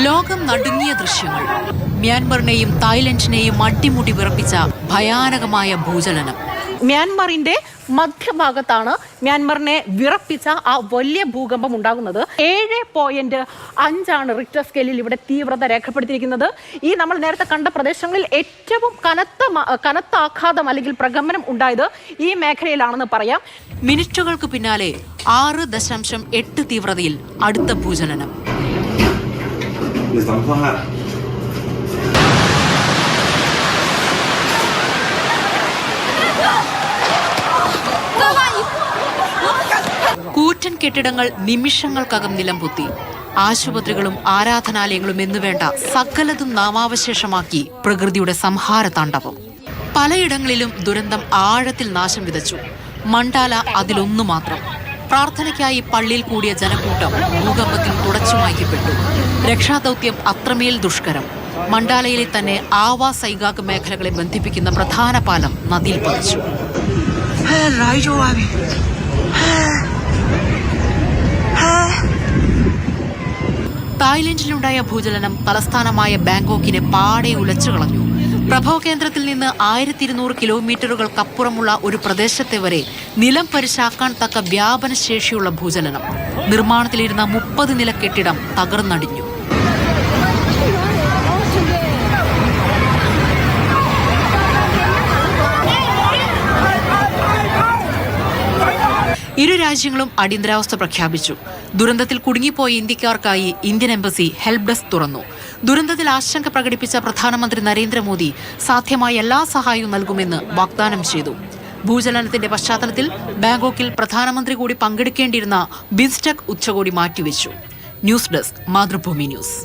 ലോകം നടുങ്ങിയ ദൃശ്യങ്ങൾ. മ്യാൻമറിനെയും തായ്ലൻഡിനെയും അട്ടിമുട്ടി വിറപ്പിച്ച ഭയാനകമായ ഭൂചലനം. മ്യാൻമറിന്റെ മധ്യഭാഗത്താണ് മ്യാൻമറിനെ വിറപ്പിച്ച ആ വലിയ ഭൂകമ്പം ഉണ്ടാകുന്നത്. 7.5 റിക്ടർ സ്കെയിലിൽ ഇവിടെ തീവ്രത രേഖപ്പെടുത്തിയിരിക്കുന്നത്. ഈ നമ്മൾ നേരത്തെ കണ്ട പ്രദേശങ്ങളിൽ ഏറ്റവും കനത്ത ആഘാതം അല്ലെങ്കിൽ പ്രകമ്പനം ഉണ്ടായത് ഈ മേഖലയിലാണെന്ന് പറയാം. മിനിറ്റുകൾക്ക് പിന്നാലെ 6.8 തീവ്രതയിൽ അടുത്ത ഭൂചലനം. കൂറ്റൻ കെട്ടിടങ്ങൾ നിമിഷങ്ങൾക്കകം നിലംപൊത്തി. ആശുപത്രികളും ആരാധനാലയങ്ങളും എന്നുവേണ്ട സകലതും നാമാവശേഷമാക്കി പ്രകൃതിയുടെ സംഹാര താണ്ഡവം. പലയിടങ്ങളിലും ദുരന്തം ആഴത്തിൽ നാശം വിതച്ചു. മണ്ടാല അതിലൊന്നു മാത്രം. പ്രാർത്ഥനയ്ക്കായി പള്ളിയിൽ കൂടിയ ജനക്കൂട്ടം ഭൂകമ്പത്തിൽ തുടച്ചുമായ്ക്കപ്പെട്ടു. രക്ഷാദൌത്യം അത്രമേൽ ദുഷ്കരം. മണ്ടാലയിലെ തന്നെ ആവാ സൈഗാഗ് മേഖലകളെ ബന്ധിപ്പിക്കുന്ന പ്രധാന പാലം നദിയിൽ പതിച്ചു. തായ്ലൻഡിലുണ്ടായ ഭൂചലനം തലസ്ഥാനമായ ബാങ്കോക്കിനെ പാടെ ഉലച്ചു കളഞ്ഞു. പ്രഭവ കേന്ദ്രത്തിൽ നിന്ന് 1200 കിലോമീറ്ററുകൾക്കപ്പുറമുള്ള ഒരു പ്രദേശത്തെ വരെ നിലം പരിശാക്കാൻ തക്ക വ്യാപന ശേഷിയുള്ള ഭൂചലനം. നിർമ്മാണത്തിലിരുന്ന 30 നില കെട്ടിടം തകർന്നടിഞ്ഞു. ഇരു രാജ്യങ്ങളും അടിയന്തരാവസ്ഥ പ്രഖ്യാപിച്ചു. ദുരന്തത്തിൽ കുടുങ്ങിപ്പോയ ഇന്ത്യക്കാർക്കായി ഇന്ത്യൻ എംബസി ഹെൽപ്പ് ഡെസ്ക് തുറന്നു. ദുരന്തത്തിൽ ആശങ്ക പ്രകടിപ്പിച്ച പ്രധാനമന്ത്രി നരേന്ദ്രമോദി സാധ്യമായ എല്ലാ സഹായവും നൽകുമെന്ന് വാഗ്ദാനം ചെയ്തു. ഭൂചലനത്തിന്റെ പശ്ചാത്തലത്തിൽ ബാങ്കോക്കിൽ പ്രധാനമന്ത്രി കൂടി പങ്കെടുക്കേണ്ടിയിരുന്ന ബിംസ്റ്റെക് ഉച്ചകോടി മാറ്റിവെച്ചു. News desk, Mathrubhumi news.